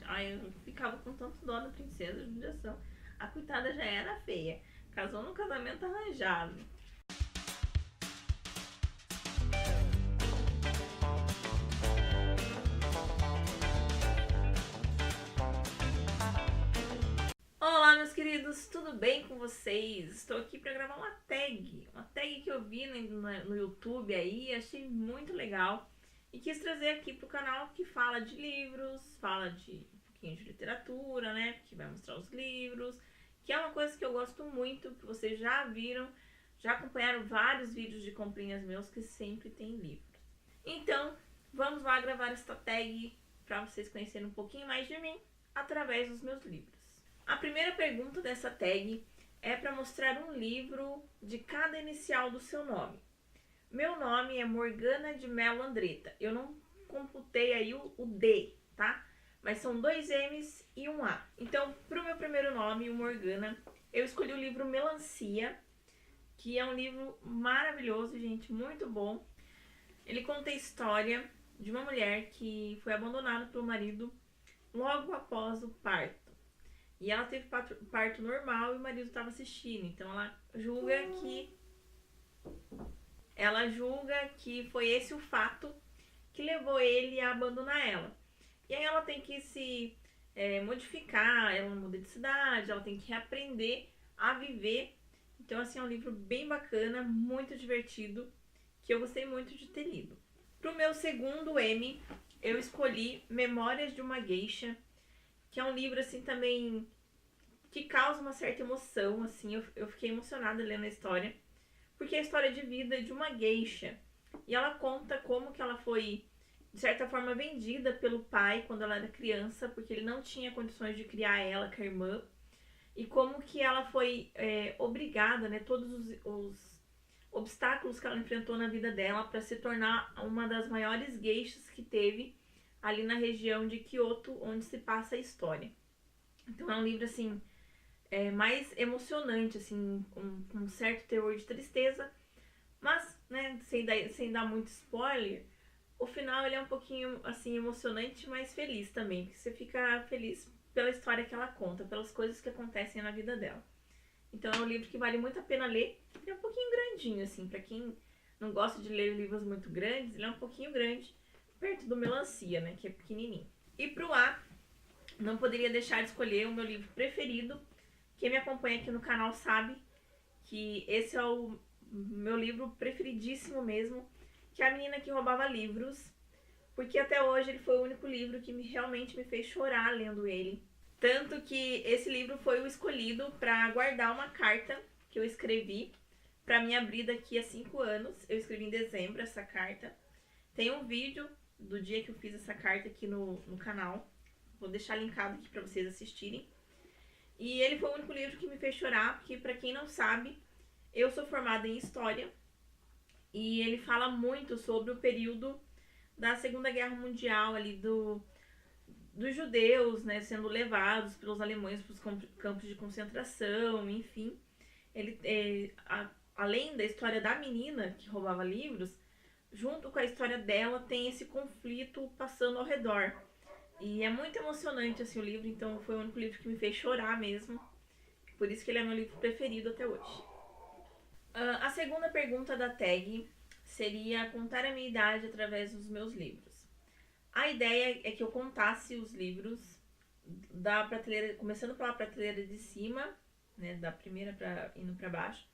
Ai, eu ficava com tanto dó da princesa de judiação. A coitada já era feia. Casou num casamento arranjado. Olá, meus queridos, tudo bem com vocês? Estou aqui para gravar uma tag que eu vi no YouTube aí, achei muito legal e quis trazer aqui pro canal, que fala de livros, fala de um pouquinho de literatura, né, que vai mostrar os livros, que é uma coisa que eu gosto muito, que vocês já viram, já acompanharam vários vídeos de comprinhas meus que sempre tem livros. Então, vamos lá gravar esta tag para vocês conhecerem um pouquinho mais de mim através dos meus livros. A primeira pergunta dessa tag é para mostrar um livro de cada inicial do seu nome. Meu nome é Morgana de Mello Andretta. Eu não computei aí o D, tá? Mas são 2 M's e um A. Então, para o meu primeiro nome, o Morgana, eu escolhi o livro Melancia, que é um livro maravilhoso, gente, muito bom. Ele conta a história de uma mulher que foi abandonada pelo marido logo após o parto. E ela teve parto normal e o marido estava assistindo. Então ela julga que foi esse o fato que levou ele a abandonar ela. E aí ela tem que se modificar, ela muda de cidade, ela tem que reaprender a viver. Então, assim, é um livro bem bacana, muito divertido, que eu gostei muito de ter lido. Pro meu segundo M, eu escolhi Memórias de uma Geisha, que é um livro, assim, também que causa uma certa emoção, assim, eu fiquei emocionada lendo a história, porque é a história de vida de uma geisha, e ela conta como que ela foi, de certa forma, vendida pelo pai quando ela era criança, porque ele não tinha condições de criar ela com a irmã, e como que ela foi obrigada, né, todos os obstáculos que ela enfrentou na vida dela para se tornar uma das maiores geishas que teve ali na região de Kyoto, onde se passa a história. Então é um livro, assim, mais emocionante, assim, com um certo teor de tristeza, mas, né, sem dar muito spoiler, o final ele é um pouquinho, assim, emocionante, mas feliz também, porque você fica feliz pela história que ela conta, pelas coisas que acontecem na vida dela. Então é um livro que vale muito a pena ler, ele é um pouquinho grandinho, assim, pra quem não gosta de ler livros muito grandes, ele é um pouquinho grande, perto do Melancia, né, que é pequenininho. E pro A, não poderia deixar de escolher o meu livro preferido. Quem me acompanha aqui no canal sabe que esse é o meu livro preferidíssimo mesmo, que é A Menina que Roubava Livros, porque até hoje ele foi o único livro que realmente me fez chorar lendo ele. Tanto que esse livro foi o escolhido para guardar uma carta que eu escrevi para me abrir daqui a 5 anos. Eu escrevi em dezembro essa carta. Tem um vídeo do dia que eu fiz essa carta aqui no canal. Vou deixar linkado aqui para vocês assistirem. E ele foi o único livro que me fez chorar, porque, para quem não sabe, eu sou formada em História. E ele fala muito sobre o período da Segunda Guerra Mundial, ali dos judeus, né, sendo levados pelos alemães para os campos de concentração, enfim. Ele, além da história da menina que roubava livros, junto com a história dela tem esse conflito passando ao redor. E é muito emocionante, assim, o livro, então foi o único livro que me fez chorar mesmo. Por isso que ele é meu livro preferido até hoje. A segunda pergunta da tag seria contar a minha idade através dos meus livros. A ideia é que eu contasse os livros da prateleira, começando pela prateleira de cima, né, da primeira indo para baixo,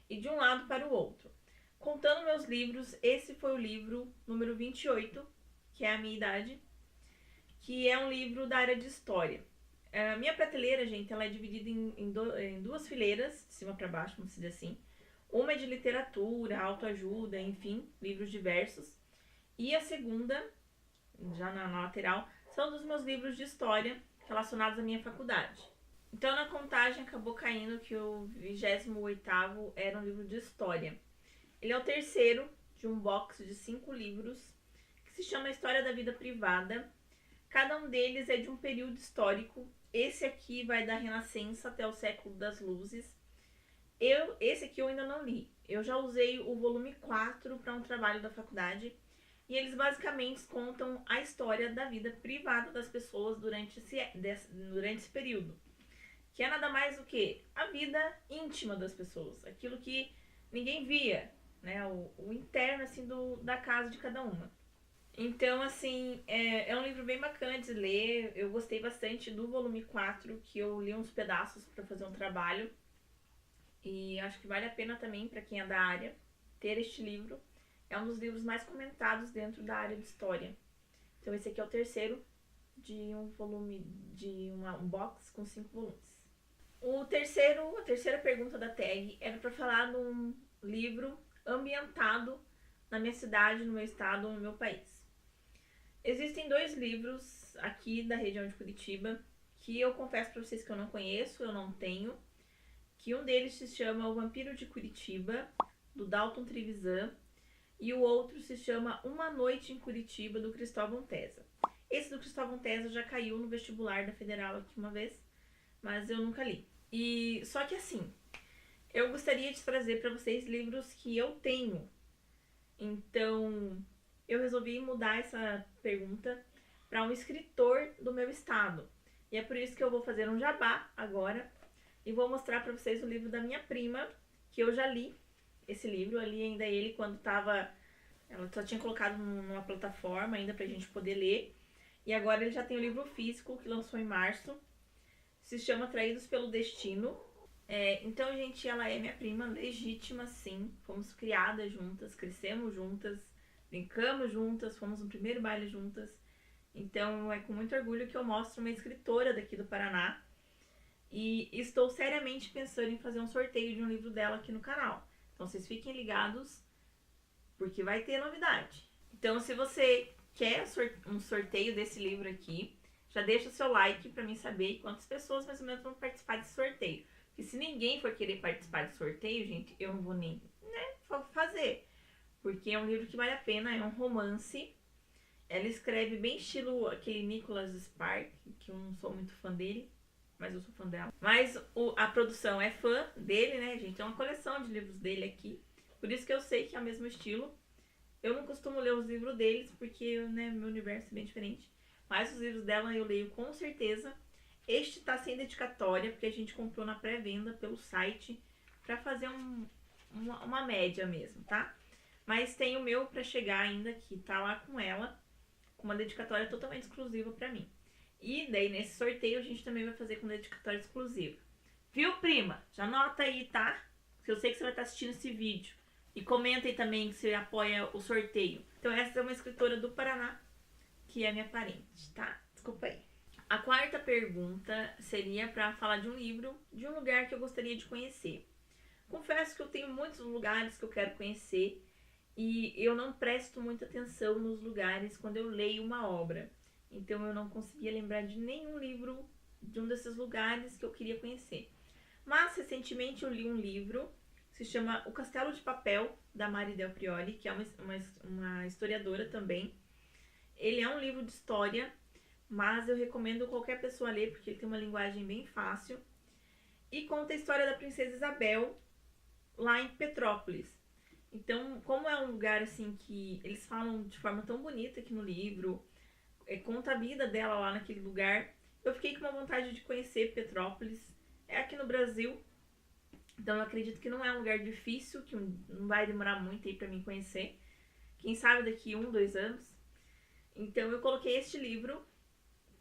e de um lado para o outro. Contando meus livros, esse foi o livro número 28, que é a minha idade, que é um livro da área de história. A minha prateleira, gente, ela é dividida em 2 fileiras, de cima para baixo, vamos dizer assim. Uma é de literatura, autoajuda, enfim, livros diversos. E a segunda, já na lateral, são dos meus livros de história relacionados à minha faculdade. Então, na contagem, acabou caindo que o 28º era um livro de história. Ele é o terceiro de um box de 5 livros, que se chama História da Vida Privada. Cada um deles é de um período histórico. Esse aqui vai da Renascença até o século das Luzes. Esse aqui eu ainda não li. Eu já usei o volume 4 para um trabalho da faculdade. E eles basicamente contam a história da vida privada das pessoas durante esse período. Que é nada mais do que a vida íntima das pessoas. Aquilo que ninguém via, né? O interno, assim, da casa de cada uma. Então, assim, é um livro bem bacana de ler. Eu gostei bastante do volume 4, que eu li uns pedaços para fazer um trabalho. E acho que vale a pena também, para quem é da área, ter este livro. É um dos livros mais comentados dentro da área de história. Então, esse aqui é o terceiro de um volume, de um box com 5 volumes. A terceira pergunta da tag era para falar de um livro ambientado na minha cidade, no meu estado, no meu país. Existem 2 livros aqui da região de Curitiba que eu confesso para vocês que eu não conheço, eu não tenho. Que um deles se chama O Vampiro de Curitiba, do Dalton Trevisan, e o outro se chama Uma Noite em Curitiba, do Cristóvão Tesa. Esse do Cristóvão Tesa já caiu no vestibular da Federal aqui uma vez, mas eu nunca li. E só que assim, eu gostaria de trazer para vocês livros que eu tenho. Então, eu resolvi mudar essa pergunta para um escritor do meu estado. E é por isso que eu vou fazer um jabá agora e vou mostrar para vocês o livro da minha prima, que eu já li esse livro. Eu li ainda ele quando tava... Ela só tinha colocado numa plataforma ainda pra gente poder ler. E agora ele já tem o livro físico, que lançou em março. Se chama Traídos pelo Destino. Então, gente, ela é minha prima legítima, sim. Fomos criadas juntas, crescemos juntas, brincamos juntas, fomos no primeiro baile juntas. Então, é com muito orgulho que eu mostro uma escritora daqui do Paraná. E estou seriamente pensando em fazer um sorteio de um livro dela aqui no canal. Então, vocês fiquem ligados, porque vai ter novidade. Então, se você quer um sorteio desse livro aqui, já deixa o seu like para mim saber quantas pessoas mais ou menos vão participar desse sorteio. Porque se ninguém for querer participar do sorteio, gente, eu não vou nem fazer. Porque é um livro que vale a pena, é um romance. Ela escreve bem estilo aquele Nicholas Sparks, que eu não sou muito fã dele, mas eu sou fã dela. Mas a produção é fã dele, né, gente? É uma coleção de livros dele aqui. Por isso que eu sei que é o mesmo estilo. Eu não costumo ler os livros deles, porque né, meu universo é bem diferente. Mas os livros dela eu leio com certeza. Este tá sem dedicatória, porque a gente comprou na pré-venda pelo site pra fazer uma média mesmo, tá? Mas tem o meu pra chegar ainda, que tá lá com ela, com uma dedicatória totalmente exclusiva pra mim. E daí nesse sorteio a gente também vai fazer com dedicatória exclusiva. Viu, prima? Já anota aí, tá? Porque eu sei que você vai estar assistindo esse vídeo. E comenta aí também que você apoia o sorteio. Então essa é uma escritora do Paraná, que é minha parente, tá? Desculpa aí. A quarta pergunta seria para falar de um livro, de um lugar que eu gostaria de conhecer. Confesso que eu tenho muitos lugares que eu quero conhecer e eu não presto muita atenção nos lugares quando eu leio uma obra. Então eu não conseguia lembrar de nenhum livro de um desses lugares que eu queria conhecer. Mas recentemente eu li um livro que se chama O Castelo de Papel, da Mari Del Priori, que é uma historiadora também. Ele é um livro de história, mas eu recomendo qualquer pessoa ler, porque ele tem uma linguagem bem fácil. E conta a história da princesa Isabel, lá em Petrópolis. Então, como é um lugar assim que eles falam de forma tão bonita aqui no livro, conta a vida dela lá naquele lugar, eu fiquei com uma vontade de conhecer Petrópolis. É aqui no Brasil, então eu acredito que não é um lugar difícil, que não vai demorar muito aí pra mim conhecer. Quem sabe daqui 1, 2 anos. Então eu coloquei este livro,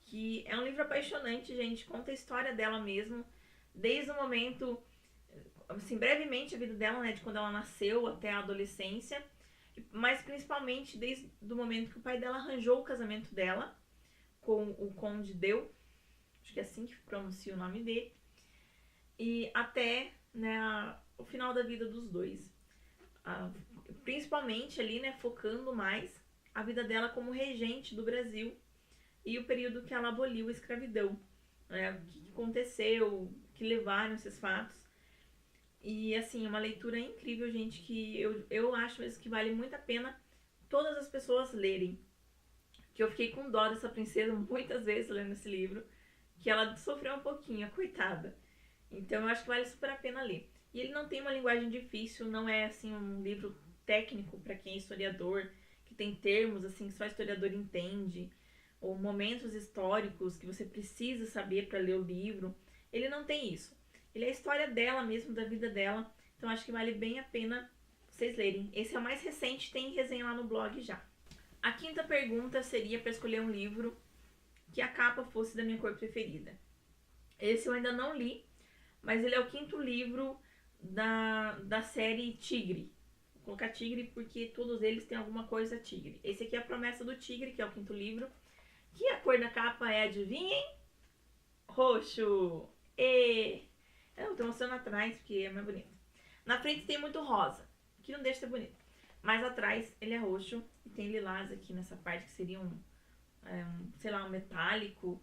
que é um livro apaixonante, gente. Conta a história dela mesmo, desde o momento, assim, brevemente a vida dela, né, de quando ela nasceu até a adolescência, mas principalmente desde o momento que o pai dela arranjou o casamento dela com o Conde Deu, acho que é assim que pronuncia o nome dele, e até, né, o final da vida dos dois. Principalmente ali, né, focando mais a vida dela como regente do Brasil e o período que ela aboliu a escravidão, né, o que aconteceu, que levaram esses fatos. E assim, uma leitura incrível, gente, que eu acho mesmo que vale muito a pena todas as pessoas lerem. Que eu fiquei com dó dessa princesa muitas vezes lendo esse livro, que ela sofreu um pouquinho, a coitada. Então eu acho que vale super a pena ler. E ele não tem uma linguagem difícil, não é assim um livro técnico para quem é historiador, que tem termos assim que só historiador entende, ou momentos históricos que você precisa saber para ler o livro. Ele não tem isso. Ele é a história dela mesmo, da vida dela. Então acho que vale bem a pena vocês lerem. Esse é o mais recente, tem resenha lá no blog já. A quinta pergunta seria para escolher um livro que a capa fosse da minha cor preferida. Esse eu ainda não li, mas ele é o quinto livro da série Tigre. Vou colocar Tigre porque todos eles têm alguma coisa tigre. Esse aqui é a Promessa do Tigre, que é o quinto livro. Que a cor da capa é, adivinhem? Roxo! Eu tô mostrando atrás porque é mais bonito. Na frente tem muito rosa, que não deixa de ser bonito. Mas atrás ele é roxo e tem lilás aqui nessa parte que seria sei lá, um metálico.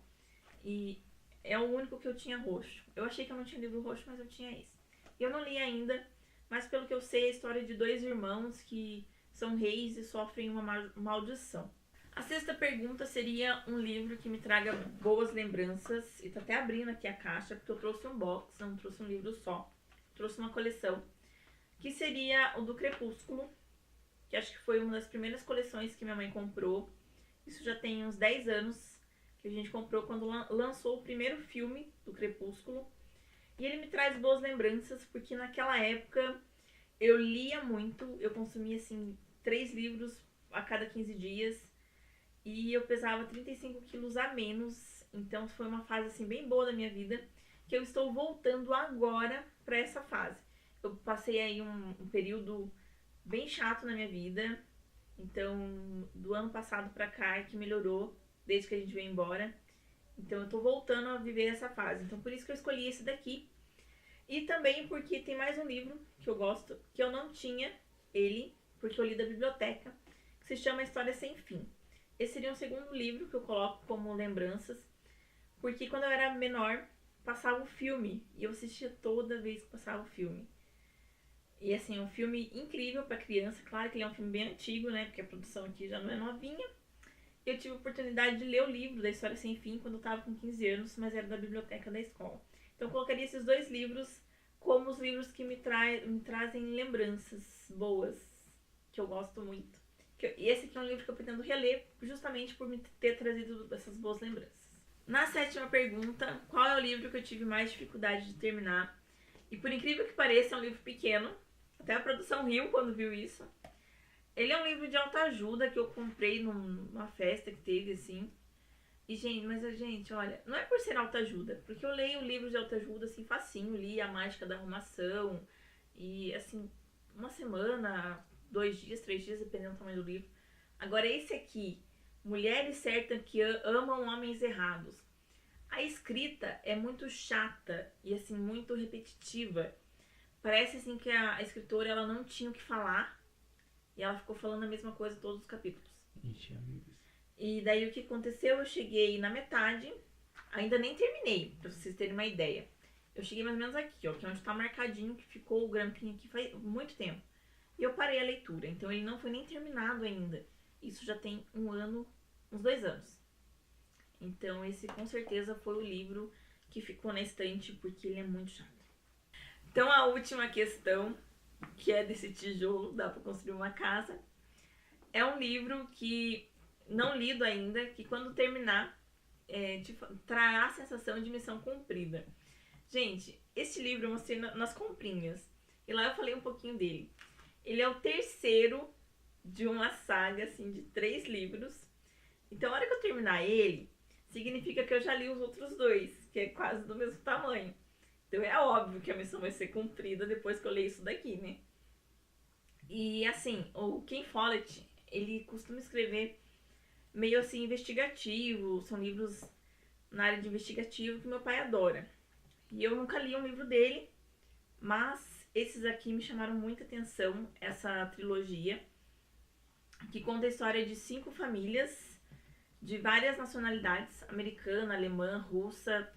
E é o único que eu tinha roxo. Eu achei que eu não tinha livro roxo, mas eu tinha esse. Eu não li ainda, mas pelo que eu sei é a história de dois irmãos que são reis e sofrem uma maldição. A sexta pergunta seria um livro que me traga boas lembranças. E tô até abrindo aqui a caixa, porque eu trouxe um box, não trouxe um livro só. Trouxe uma coleção, que seria o do Crepúsculo, que acho que foi uma das primeiras coleções que minha mãe comprou. Isso já tem uns 10 anos, que a gente comprou quando lançou o primeiro filme do Crepúsculo. E ele me traz boas lembranças, porque naquela época eu lia muito, eu consumia assim 3 livros a cada 15 dias. E eu pesava 35 quilos a menos, então foi uma fase assim bem boa da minha vida, que eu estou voltando agora para essa fase. Eu passei aí um período bem chato na minha vida, então do ano passado para cá é que melhorou, desde que a gente veio embora. Então eu tô voltando a viver essa fase, então por isso que eu escolhi esse daqui. E também porque tem mais um livro que eu gosto, que eu não tinha ele, porque eu li da biblioteca, que se chama História Sem Fim. Esse seria um segundo livro que eu coloco como lembranças, porque quando eu era menor, passava o filme, e eu assistia toda vez que passava o filme. E assim, um filme incrível para criança, claro que ele é um filme bem antigo, né, porque a produção aqui já não é novinha. Eu tive a oportunidade de ler o livro da História Sem Fim quando eu estava com 15 anos, mas era da biblioteca da escola. Então eu colocaria esses dois livros como os livros que me trazem lembranças boas, que eu gosto muito. E esse aqui é um livro que eu pretendo reler justamente por me ter trazido essas boas lembranças. Na sétima pergunta, qual é o livro que eu tive mais dificuldade de terminar? E por incrível que pareça, é um livro pequeno. Até a produção riu quando viu isso. Ele é um livro de autoajuda que eu comprei numa festa que teve, assim. E, gente, olha, não é por ser autoajuda, porque eu leio livros de autoajuda, assim, facinho, li A Mágica da Arrumação, e, assim, uma semana, 2 dias, 3 dias, dependendo do tamanho do livro. Agora, esse aqui, Mulheres Certas que Amam Homens Errados. A escrita é muito chata e, assim, muito repetitiva. Parece, assim, que a escritora, ela não tinha o que falar, e ela ficou falando a mesma coisa em todos os capítulos. Ixi, amigos. E daí o que aconteceu? Eu cheguei na metade, ainda nem terminei, pra vocês terem uma ideia. Eu cheguei mais ou menos aqui, ó, que é onde tá marcadinho, que ficou o grampinho aqui faz muito tempo. E eu parei a leitura, então ele não foi nem terminado ainda. Isso já tem um ano, uns 2 anos. Então esse com certeza foi o livro que ficou na estante, porque ele é muito chato. Então a última questão, que é desse tijolo, dá pra construir uma casa, é um livro que não lido ainda, que quando terminar trará a sensação de missão cumprida. Gente, este livro eu mostrei nas comprinhas, e lá eu falei um pouquinho dele. Ele é o terceiro de uma saga, assim, de 3 livros. Então, a hora que eu terminar ele, significa que eu já li os outros 2, que é quase do mesmo tamanho. Então, é óbvio que a missão vai ser cumprida depois que eu ler isso daqui, né? E, assim, o Ken Follett, ele costuma escrever meio, assim, investigativo. São livros na área de investigativo que meu pai adora. E eu nunca li um livro dele, mas esses aqui me chamaram muita atenção, essa trilogia, que conta a história de 5 famílias de várias nacionalidades, americana, alemã, russa,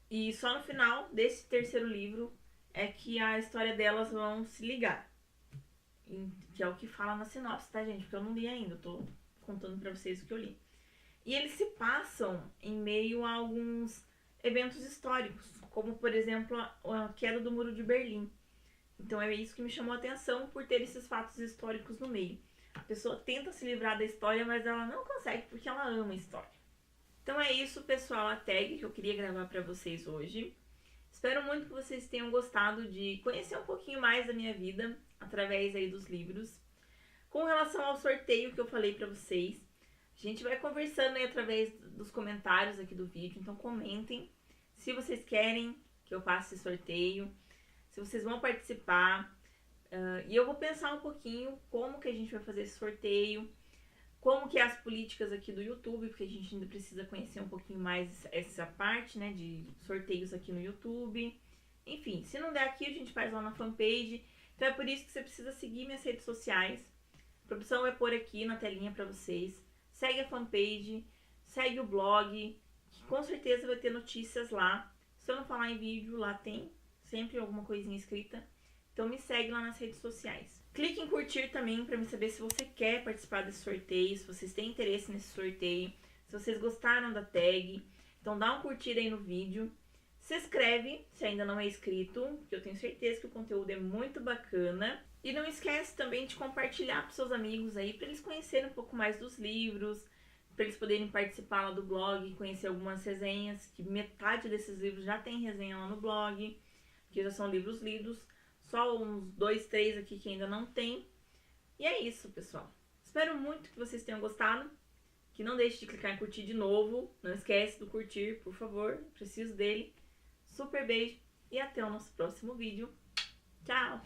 e só no final desse terceiro livro é que a história delas vão se ligar, que é o que fala na sinopse, tá, gente? Porque eu não li ainda, eu tô contando pra vocês o que eu li. E eles se passam em meio a alguns eventos históricos, como, por exemplo, a queda do Muro de Berlim. Então é isso que me chamou a atenção, por ter esses fatos históricos no meio. A pessoa tenta se livrar da história, mas ela não consegue porque ela ama a história. Então é isso, pessoal, a tag que eu queria gravar pra vocês hoje. Espero muito que vocês tenham gostado de conhecer um pouquinho mais da minha vida através aí dos livros. Com relação ao sorteio que eu falei pra vocês, a gente vai conversando aí através dos comentários aqui do vídeo, então comentem se vocês querem que eu faça esse sorteio, se vocês vão participar. E eu vou pensar um pouquinho como que a gente vai fazer esse sorteio, como que é as políticas aqui do YouTube, porque a gente ainda precisa conhecer um pouquinho mais essa parte, né, de sorteios aqui no YouTube. Enfim, se não der aqui, a gente faz lá na fanpage. Então é por isso que você precisa seguir minhas redes sociais. A produção vai pôr aqui na telinha pra vocês. Segue a fanpage, segue o blog, que com certeza vai ter notícias lá. Se eu não falar em vídeo, lá tem sempre alguma coisinha escrita. Então me segue lá nas redes sociais. Clique em curtir também para me saber se você quer participar desse sorteio, se vocês têm interesse nesse sorteio, se vocês gostaram da tag. Então dá um curtir aí no vídeo. Se inscreve se ainda não é inscrito, porque eu tenho certeza que o conteúdo é muito bacana. E não esquece também de compartilhar para seus amigos aí, para eles conhecerem um pouco mais dos livros, para eles poderem participar lá do blog, conhecer algumas resenhas, que metade desses livros já tem resenha lá no blog, que já são livros lidos. Só uns 2, 3 aqui que ainda não tem. E é isso, pessoal. Espero muito que vocês tenham gostado. Que não deixe de clicar em curtir de novo. Não esquece do curtir, por favor. Preciso dele. Super beijo e até o nosso próximo vídeo. Tchau!